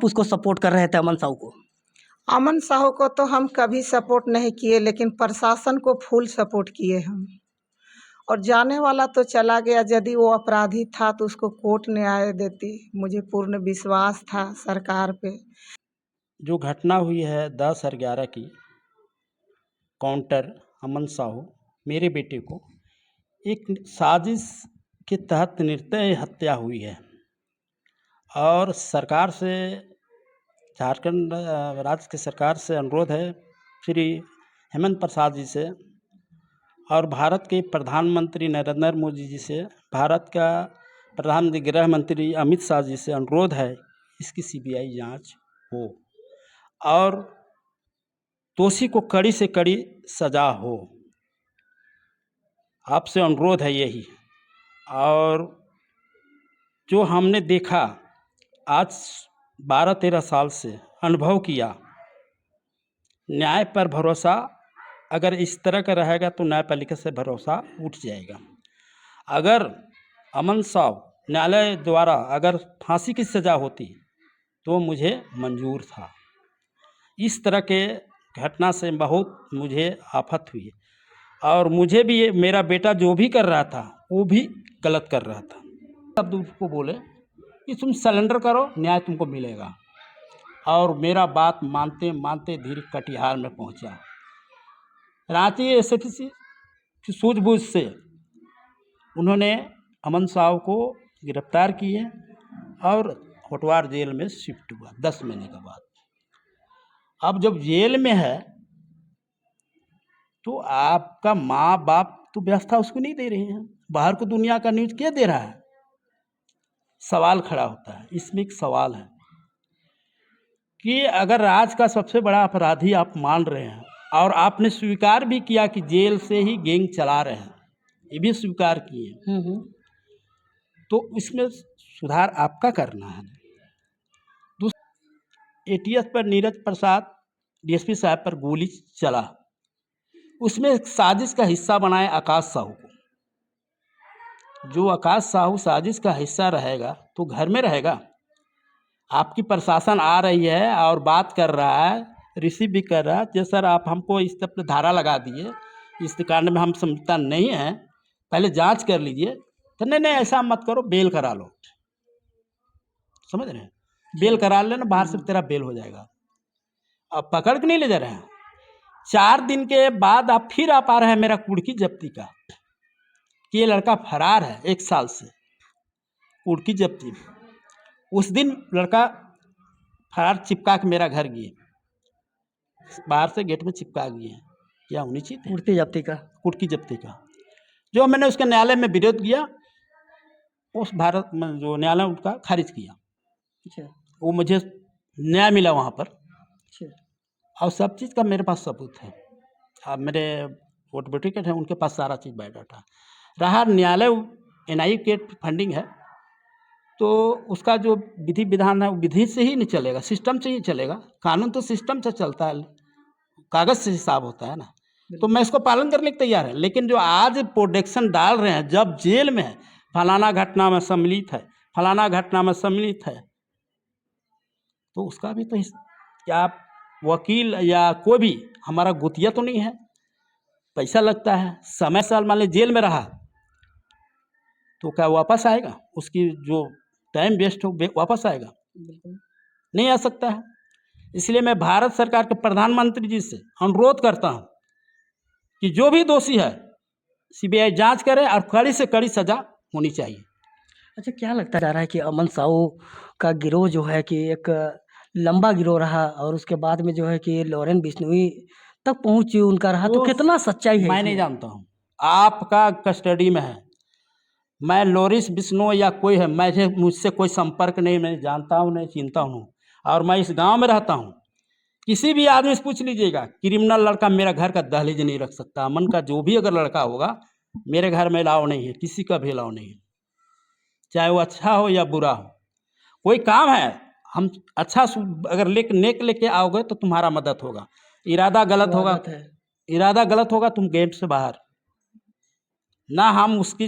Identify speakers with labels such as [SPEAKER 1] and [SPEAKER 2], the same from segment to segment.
[SPEAKER 1] आप उसको सपोर्ट कर रहे थे अमन साहू को?
[SPEAKER 2] अमन साहू को तो हम कभी सपोर्ट नहीं किए, लेकिन प्रशासन को फुल सपोर्ट किए हम। और जाने वाला तो चला गया, यदि वो अपराधी था तो उसको कोर्ट न्याय देती। मुझे पूर्ण विश्वास था सरकार पे।
[SPEAKER 3] जो घटना हुई है 10/11 की, काउंटर अमन साहू मेरे बेटे को एक साजिश के तहत निर्दय हत्या हुई है। और सरकार से, झारखंड राज्य की सरकार से अनुरोध है श्री हेमंत प्रसाद जी से और भारत के प्रधानमंत्री नरेंद्र मोदी जी से, भारत का प्रधानमंत्री गृह मंत्री अमित शाह जी से अनुरोध है इसकी सीबीआई जांच हो और दोषी को कड़ी से कड़ी सजा हो। आपसे अनुरोध है यही। और जो हमने देखा आज 12-13 साल से अनुभव किया, न्याय पर भरोसा अगर इस तरह का रहेगा तो न्यायपालिका से भरोसा उठ जाएगा। अगर अमन साहू न्यायालय द्वारा अगर फांसी की सज़ा होती तो मुझे मंजूर था। इस तरह के घटना से बहुत मुझे आफत हुई और मुझे भी मेरा बेटा जो भी कर रहा था वो भी गलत कर रहा था। तब उसको बोले कि तुम सरेंडर करो, न्याय तुमको मिलेगा। और मेरा बात मानते मानते धीरे कटिहार में पहुंचा। रांची एसएसपी की सूझबूझ से उन्होंने अमन साहू को गिरफ्तार किए और होटवार जेल में शिफ्ट हुआ 10 महीने के बाद। अब जब जेल में है तो आपका माँ बाप तो व्यवस्था उसको नहीं दे रहे हैं, बाहर को दुनिया का न्यूज़ क्या दे रहा है? सवाल खड़ा होता है। इसमें एक सवाल है कि अगर राज्य का सबसे बड़ा अपराधी आप मान रहे हैं और आपने स्वीकार भी किया कि जेल से ही गैंग चला रहे हैं, ये भी स्वीकार किए, तो इसमें सुधार आपका करना है। एटीएस पर नीरज प्रसाद डीएसपी साहब पर गोली चला, उसमें एक साजिश का हिस्सा बनाए आकाश साहू को। जो आकाश साहू साजिश का हिस्सा रहेगा तो घर में रहेगा। आपकी प्रशासन आ रही है और बात कर रहा है, रिसीव भी कर रहा है, जो सर आप हमको इस पर धारा लगा दिए, इस कांड में हम समझता नहीं है, पहले जांच कर लीजिए। तो नहीं ऐसा मत करो, बेल करा लो। समझ रहे हैं? बेल करा लेना, बाहर से तेरा बेल हो जाएगा। अब पकड़ के नहीं ले जा रहे हैं। 4 दिन के बाद आप फिर आप आ रहे हैं मेरा कुर्की जब्ती का कि ये लड़का फरार है 1 साल से। कुर्की जब्ती उस दिन लड़का फरार चिपका के मेरा घर गए, बाहर से गेट में चिपका गए। क्या होनी चाहिए? कुर्की जब्ती का जो मैंने उसके न्यायालय में विरोध किया, उस भारत में जो न्यायालय उनका खारिज किया। वो मुझे न्याय मिला वहाँ पर। और सब चीज़ का मेरे पास सबूत है। अब मेरे एडवोकेट हैं, उनके पास सारा चीज़ बायोडाटा रहा। न्यायालय एनआई के फंडिंग है तो उसका जो विधि विधान है वो विधि से ही नहीं चलेगा, सिस्टम से ही चलेगा। कानून तो सिस्टम से चलता है, कागज़ से हिसाब होता है ना। तो मैं इसको पालन करने के तैयार है। लेकिन जो आज प्रोटेक्शन डाल रहे हैं, जब जेल में है, फलाना घटना में सम्मिलित है, फलाना घटना में सम्मिलित है, तो उसका भी तो क्या वकील या कोई भी हमारा गुतिया तो नहीं है। पैसा लगता है, समय साल मान लीजिए जेल में रहा तो क्या वापस आएगा? उसकी जो टाइम वेस्ट हो वापस आएगा? नहीं आ सकता है। इसलिए मैं भारत सरकार के प्रधानमंत्री जी से अनुरोध करता हूं कि जो भी दोषी है सीबीआई जांच करे और कड़ी से कड़ी सजा होनी चाहिए।
[SPEAKER 1] अच्छा, क्या लगता जा रहा है कि अमन साहू का गिरोह जो है कि एक लंबा गिरोह रहा और उसके बाद में जो है कि लॉरेन बिश्नोई तक पहुंच उनका रहा, तो कितना सच्चाई है?
[SPEAKER 3] मैं नहीं जानता हूँ, आपका कस्टडी में है। मैं लॉरेंस बिश्नोई या कोई है, मुझसे कोई संपर्क नहीं, मैं जानता हूँ नहीं चिंता हूँ। और मैं इस गांव में रहता हूँ। किसी भी आदमी से पूछ लीजिएगा, क्रिमिनल लड़का मेरा घर का दहलीज नहीं रख सकता। अमन का जो भी अगर लड़का होगा मेरे घर में अलाउ नहीं है, किसी का भी अलाउ नहीं है, चाहे वो अच्छा हो या बुरा हो। कोई काम है, हम अच्छा अगर नेक लेके आओगे तो तुम्हारा मदद होगा। इरादा गलत होगा, तुम गेट से बाहर ना। हम उसकी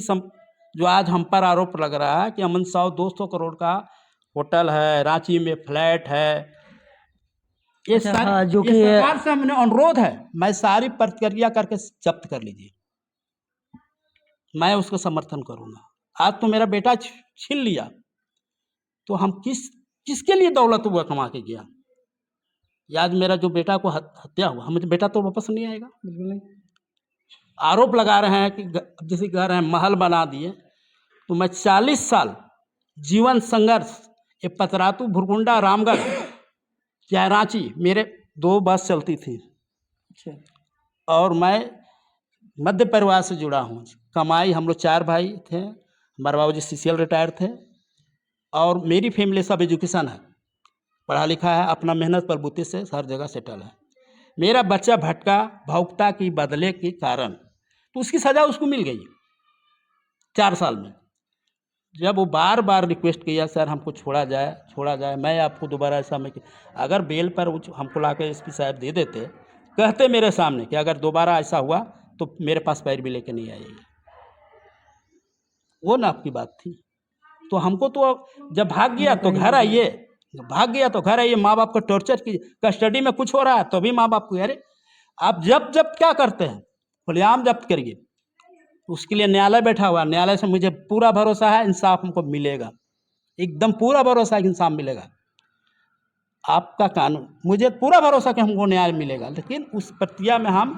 [SPEAKER 3] जो आज हम पर आरोप लग रहा है कि अमन साहू 200 करोड़ का होटल है, रांची में फ्लैट है। ये
[SPEAKER 1] अच्छा,
[SPEAKER 3] सारी
[SPEAKER 1] हाँ, जो
[SPEAKER 3] ये
[SPEAKER 1] कि
[SPEAKER 3] सरकार से हमने अनुरोध है, मैं सारी प्रक्रिया करके जब्त कर लीजिए, मैं उसका समर्थन करूंगा। आज तो मेरा बेटा छीन लिया, तो हम किसके लिए दौलत हुआ कमा के गया? ये आज मेरा जो बेटा को हत्या हुआ, हमें बेटा तो वापस नहीं आएगा।
[SPEAKER 1] बिल्कुल नहीं।
[SPEAKER 3] आरोप लगा रहे हैं कि जैसे कह रहे हैं महल बना दिए, तो मैं 40 साल जीवन संघर्ष, ये पतरातू, भुरकुंडा, रामगढ़, चाहे रांची, मेरे 2 बस चलती थी
[SPEAKER 1] अच्छा,
[SPEAKER 3] और मैं मध्य परिवार से जुड़ा हूँ। कमाई, हम लोग 4 भाई थे, हमारे बाबूजी सीसीएल रिटायर थे और मेरी फैमिली सब एजुकेशन है, पढ़ा लिखा है, अपना मेहनत पर बूते से हर जगह सेटल है। मेरा बच्चा भटका भौकता की बदले के कारण, तो उसकी सज़ा उसको मिल गई 4 साल में। जब वो बार बार रिक्वेस्ट किया, सर हमको छोड़ा जाए, मैं आपको दोबारा ऐसा में अगर बेल पर हमको ला कर एसपी साहब दे देते, कहते मेरे सामने कि अगर दोबारा ऐसा हुआ तो मेरे पास पैर भी लेके नहीं आइएगा, वो ना आपकी बात थी। तो हमको तो जब भाग गया तो घर आइए, माँ बाप को टॉर्चर की, कस्टडी में कुछ हो रहा है तो भी माँ बाप को, अरे आप जब क्या करते हैं, खुलेआम जब्त करिए। उसके लिए न्यायालय बैठा हुआ, न्यायालय से मुझे पूरा भरोसा है इंसाफ हमको मिलेगा, एकदम पूरा भरोसा है कि इंसाफ मिलेगा। आपका कानून, मुझे पूरा भरोसा कि हमको न्याय मिलेगा, लेकिन उस प्रक्रिया में हम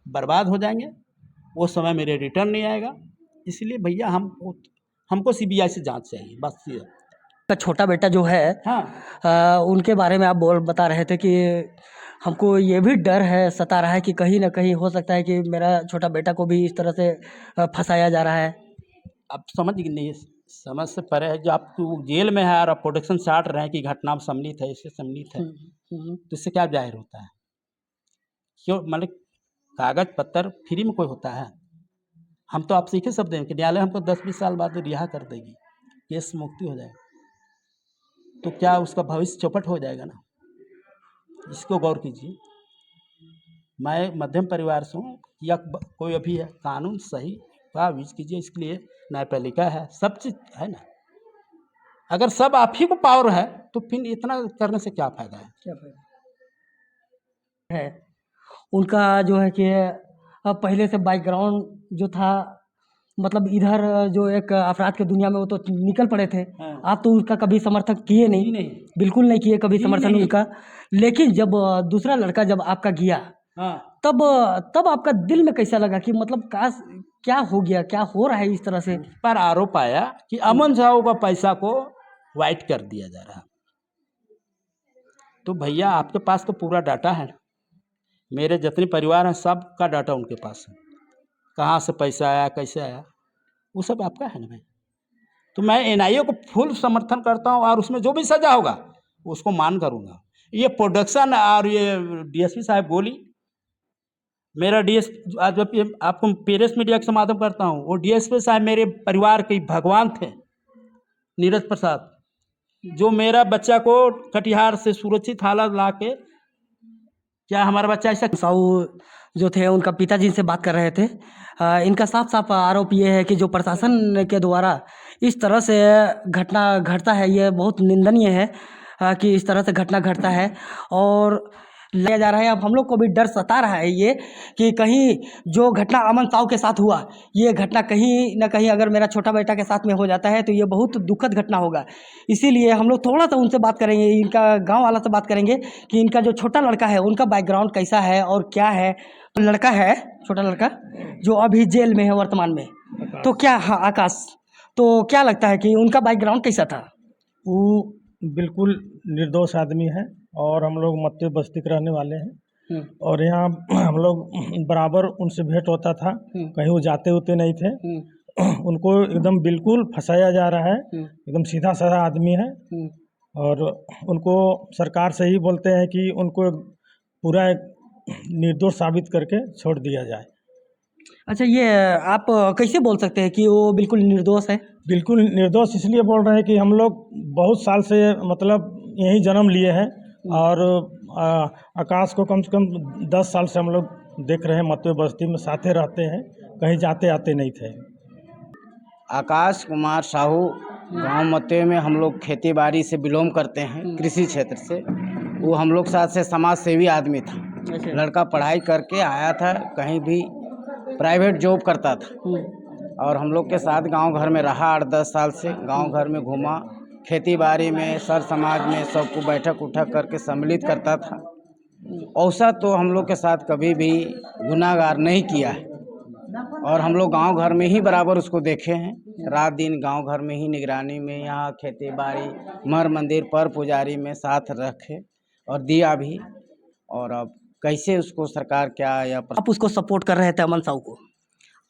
[SPEAKER 3] बर्बाद हो जाएंगे, वो समय मेरे रिटर्न नहीं आएगा। इसलिए भैया हमको सीबीआई से जांच चाहिए, बस ये।
[SPEAKER 1] का छोटा बेटा जो है,
[SPEAKER 3] हाँ,
[SPEAKER 1] उनके बारे में आप बता रहे थे कि हमको ये भी डर है, सता रहा है कि कहीं ना कहीं हो सकता है कि मेरा छोटा बेटा को भी इस तरह से फंसाया जा रहा है।
[SPEAKER 3] अब समझ नहीं, समझ से परे है। जो आप जेल में है और आप प्रोडक्शन चार्ट रहे हैं कि घटना सम्मिलित है, इससे सम्मिलित है, तो इससे क्या जाहिर होता है? क्यों, मतलब कागज पत्तर फ्री में कोई होता है? हम तो आपसे एक ही शब्द देंगे कि न्यायालय हमको 10-20 साल बाद रिहा कर देगी, केस मुक्ति हो जाएगा, तो क्या उसका भविष्य चौपट हो जाएगा ना? इसको गौर कीजिए। मैं मध्यम परिवार से हूँ, या कोई अभी है, कानून सही का यूज कीजिए, इसके लिए न्यायपालिका है, सब चीज़ है ना। अगर सब आप ही को पावर है तो फिर इतना करने से क्या फायदा है?
[SPEAKER 1] क्या है उनका जो है कि पहले से बैकग्राउंड जो था, मतलब इधर जो एक अपराध की दुनिया में वो तो निकल पड़े थे।
[SPEAKER 3] हाँ।
[SPEAKER 1] आप तो उसका कभी समर्थन किए नहीं,
[SPEAKER 3] नहीं।
[SPEAKER 1] बिल्कुल नहीं किए कभी
[SPEAKER 3] जी
[SPEAKER 1] समर्थन
[SPEAKER 3] नहीं।
[SPEAKER 1] उनका। लेकिन जब दूसरा लड़का जब आपका गया,
[SPEAKER 3] हाँ,
[SPEAKER 1] तब आपका दिल में कैसा लगा कि मतलब काश, क्या हो गया, क्या हो रहा है इस तरह से?
[SPEAKER 3] पर आरोप आया कि अमन साहू का पैसा को वाइट कर दिया जा रहा। तो भैया आपके पास तो पूरा डाटा है, मेरे जितने परिवार हैं सबका डाटा उनके पास है, कहाँ से पैसा आया, कैसे आया, वो सब आपका है ना भाई। तो मैं एनआईए को फुल समर्थन करता हूँ और उसमें जो भी सजा होगा उसको मान करूँगा। ये प्रोडक्शन और ये डीएसपी साहब गोली, मेरा आज आपको प्रेस मीडिया के माध्यम करता हूँ, वो डीएसपी साहब मेरे परिवार के भगवान थे, नीरज प्रसाद, जो मेरा बच्चा को कटिहार से सुरक्षित हालत ला के, क्या हमारा बच्चा ऐसा
[SPEAKER 1] साहू जो थे उनका पिताजी से बात कर रहे थे। इनका साफ साफ आरोप ये है कि जो प्रशासन के द्वारा इस तरह से घटना घटता है, ये बहुत निंदनीय है कि इस तरह से घटना घटता है और लिया जा रहा है। अब हम लोग को भी डर सता रहा है ये कि कहीं जो घटना अमन साहू के साथ हुआ, ये घटना कहीं ना कहीं अगर मेरा छोटा बेटा के साथ में हो जाता है तो ये बहुत दुखद घटना होगा। इसीलिए हम लोग थोड़ा सा उनसे बात करेंगे, इनका गांव वाला से बात करेंगे कि इनका जो छोटा लड़का है उनका बैकग्राउंड कैसा है और क्या है। लड़का है, छोटा लड़का जो अभी जेल में है वर्तमान में, तो क्या, हाँ आकाश, तो क्या लगता है कि उनका बैकग्राउंड कैसा था?
[SPEAKER 4] वो बिल्कुल निर्दोष आदमी है और हम लोग मत्ते बस्ती के रहने वाले हैं और यहाँ हम लोग बराबर उनसे भेंट होता था, कहीं वो जाते होते नहीं थे। उनको एकदम बिल्कुल फंसाया जा रहा है, एकदम सीधा साधा आदमी है और उनको सरकार से ही बोलते हैं कि उनको पूरा निर्दोष साबित करके छोड़ दिया जाए।
[SPEAKER 1] अच्छा, ये आप कैसे बोल सकते हैं कि वो बिल्कुल निर्दोष है?
[SPEAKER 4] बिल्कुल निर्दोष इसलिए बोल रहे हैं कि हम लोग बहुत साल से मतलब यहीं जन्म लिए हैं और आकाश को कम से कम 10 साल से हम लोग देख रहे हैं, मत्ते बस्ती में साथे रहते हैं, कहीं जाते आते नहीं थे।
[SPEAKER 5] आकाश कुमार साहू गांव मत्ते में हम लोग खेती बाड़ी से बिलोंग करते हैं, कृषि क्षेत्र से। वो हम लोग साथ से समाज सेवी आदमी था।
[SPEAKER 1] अच्छा।
[SPEAKER 5] लड़का पढ़ाई करके आया था, कहीं भी प्राइवेट जॉब करता था और हम लोग के साथ गांव घर में रहा 8-10 साल से। गांव घर में घूमा, खेती बाड़ी में सर समाज में सबको बैठक उठक करके सम्मिलित करता था। ऐसा तो हम लोग के साथ कभी भी गुनाहगार नहीं किया है और हम लोग गांव घर में ही बराबर उसको देखे हैं। रात दिन गांव घर में ही निगरानी में, यहाँ खेती बाड़ी, मर मंदिर पर पुजारी में साथ रखे और दिया भी। और अब कैसे उसको सरकार क्या या
[SPEAKER 1] आप उसको सपोर्ट कर रहे थे अमन साहू को?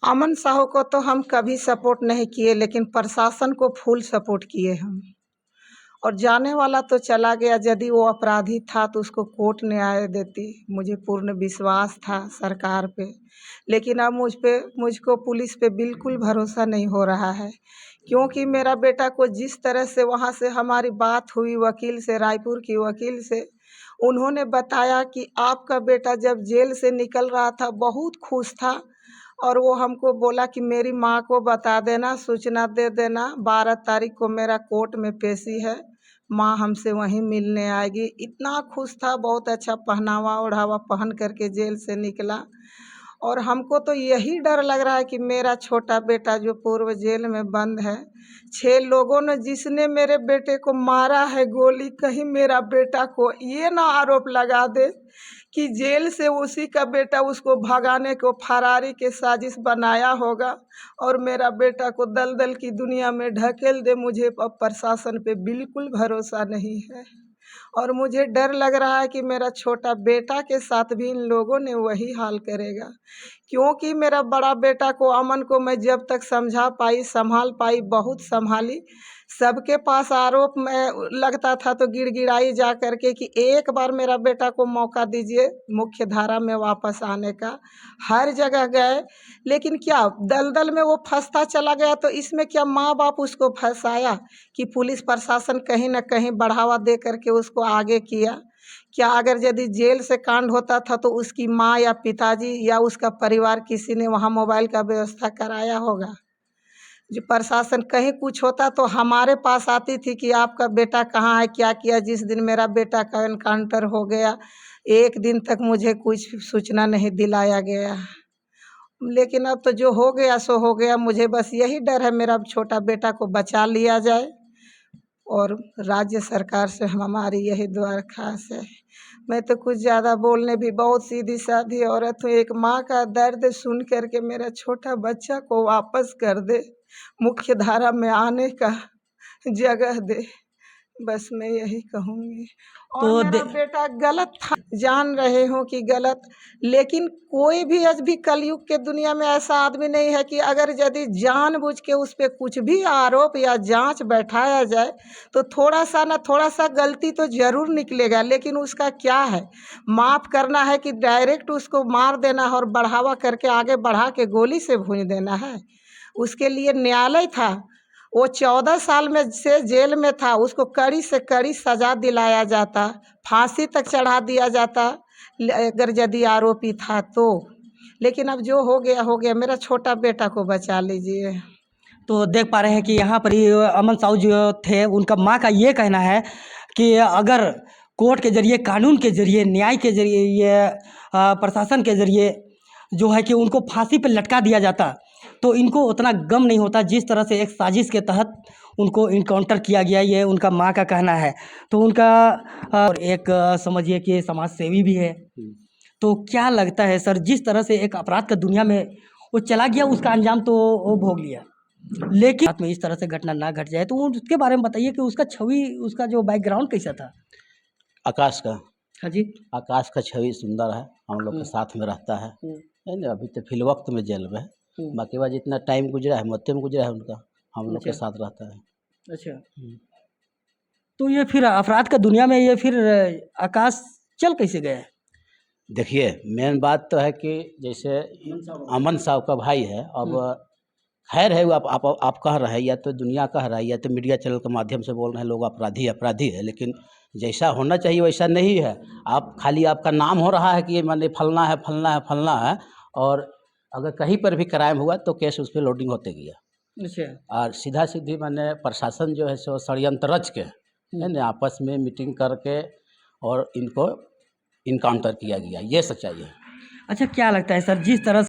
[SPEAKER 2] अमन साहू को तो हम कभी सपोर्ट नहीं किए, लेकिन प्रशासन को फुल सपोर्ट किए हम। और जाने वाला तो चला गया, यदि वो अपराधी था तो उसको कोर्ट न्याय देती, मुझे पूर्ण विश्वास था सरकार पे। लेकिन अब मुझको पुलिस पे बिल्कुल भरोसा नहीं हो रहा है, क्योंकि मेरा बेटा को जिस तरह से वहाँ से हमारी बात हुई वकील से, रायपुर की वकील से, उन्होंने बताया कि आपका बेटा जब जेल से निकल रहा था बहुत खुश था और वो हमको बोला कि मेरी माँ को बता देना, सूचना दे देना, 12 तारीख को मेरा कोर्ट में पेशी है, माँ हमसे वहीं मिलने आएगी। इतना खुश था, बहुत अच्छा पहनावा ओढ़ावा पहन करके जेल से निकला। और हमको तो यही डर लग रहा है कि मेरा छोटा बेटा जो पूर्व जेल में बंद है, 6 लोगों ने जिसने मेरे बेटे को मारा है गोली, कहीं मेरा बेटा को ये ना आरोप लगा दे कि जेल से उसी का बेटा उसको भगाने को फरारी के साजिश बनाया होगा और मेरा बेटा को दलदल की दुनिया में ढकेल दे। मुझे अब प्रशासन पे बिल्कुल भरोसा नहीं है और मुझे डर लग रहा है कि मेरा छोटा बेटा के साथ भी इन लोगों ने वही हाल करेगा, क्योंकि मेरा बड़ा बेटा को, अमन को, मैं जब तक समझा पाई, संभाल पाई, बहुत संभाली। सबके पास आरोप में लगता था तो गिड़गिड़ाई जा करके कि एक बार मेरा बेटा को मौका दीजिए मुख्य धारा में वापस आने का। हर जगह गए, लेकिन क्या दलदल में वो फंसता चला गया। तो इसमें क्या माँ बाप उसको फंसाया कि पुलिस प्रशासन कहीं ना कहीं बढ़ावा दे करके उसको आगे किया? क्या अगर यदि जेल से कांड होता था तो उसकी माँ या पिताजी या उसका परिवार किसी ने वहाँ मोबाइल का व्यवस्था कराया होगा? जो प्रशासन कहीं कुछ होता तो हमारे पास आती थी कि आपका बेटा कहाँ है, क्या किया। जिस दिन मेरा बेटा का एनकाउंटर हो गया, एक दिन तक मुझे कुछ सूचना नहीं दिलाया गया। लेकिन अब तो जो हो गया सो हो गया। मुझे बस यही डर है मेरा छोटा बेटा को बचा लिया जाए और राज्य सरकार से हमारी यही दरख्वास्त है। मैं तो कुछ ज़्यादा बोलने भी बहुत सीधी सादी औरत हूँ। एक माँ का दर्द सुन करके मेरा छोटा बच्चा को वापस कर दे, मुख्य धारा में आने का जगह दे, बस मैं यही कहूँगी। और
[SPEAKER 1] तो
[SPEAKER 2] मेरा बेटा गलत था, जान रहे हो कि गलत, लेकिन कोई भी आज भी कलयुग के दुनिया में ऐसा आदमी नहीं है कि अगर यदि जानबूझ के उस पर कुछ भी आरोप या जांच बैठाया जाए तो थोड़ा सा ना थोड़ा सा गलती तो जरूर निकलेगा। लेकिन उसका क्या है, माफ़ करना है कि डायरेक्ट उसको मार देना और बढ़ावा करके आगे बढ़ा के गोली से भून देना है? उसके लिए न्यायालय था। वो 14 साल में से जेल में था, उसको कड़ी से कड़ी सजा दिलाया जाता, फांसी तक चढ़ा दिया जाता अगर यदि आरोपी था तो। लेकिन अब जो हो गया हो गया। मेरा छोटा बेटा को बचा लीजिए।
[SPEAKER 1] तो देख पा रहे हैं कि यहाँ पर ही अमन साहू जो थे, उनका माँ का ये कहना है कि अगर कोर्ट के ज़रिए, कानून के ज़रिए, न्याय के ज़रिए, ये प्रशासन के ज़रिए जो है कि उनको फांसी पर लटका दिया जाता तो इनको उतना गम नहीं होता जिस तरह से एक साजिश के तहत उनको इनकाउंटर किया गया। ये उनका माँ का कहना है। तो उनका और एक समझिए कि समाज सेवी भी है। तो क्या लगता है सर, जिस तरह से एक अपराध का दुनिया में वो चला गया, उसका अंजाम तो वो भोग लिया, लेकिन साथ में इस तरह से घटना ना घट जाए, तो उसके बारे में बताइए कि उसका छवि, उसका जो बैकग्राउंड कैसा था?
[SPEAKER 3] आकाश का
[SPEAKER 1] हाँ जी।
[SPEAKER 3] आकाश का छवि सुंदर है, हम लोग के साथ में रहता है ना। अभी तो फिल वक्त में जेल में है, बाकी बाद जितना टाइम गुजरा है मत्ते में गुजरा है उनका, हम लोग के
[SPEAKER 1] अच्छा।
[SPEAKER 3] साथ रहता है।
[SPEAKER 1] अच्छा। तो ये फिर अपराध का दुनिया में ये फिर आकाश चल कैसे गया?
[SPEAKER 3] देखिए, मेन बात तो है कि जैसे अमन साहब का भाई है, अब खैर है, वो आप कह रहे हैं या तो दुनिया कह रहा है या तो मीडिया चैनल के माध्यम से बोल रहे हैं लोग अपराधी है, लेकिन जैसा होना चाहिए वैसा नहीं है। आप खाली आपका नाम हो रहा है कि मैंने फलना है, और अगर कहीं पर भी क्राइम हुआ तो केस उस पर लोडिंग होते गया।
[SPEAKER 1] अच्छा।
[SPEAKER 3] और सीधा सीधी मैंने प्रशासन जो है सो षड्यंत्र रच के है ना आपस में मीटिंग करके और इनको इनकाउंटर किया गया, ये सच्चाई है।
[SPEAKER 1] अच्छा, क्या लगता है सर, जिस तरह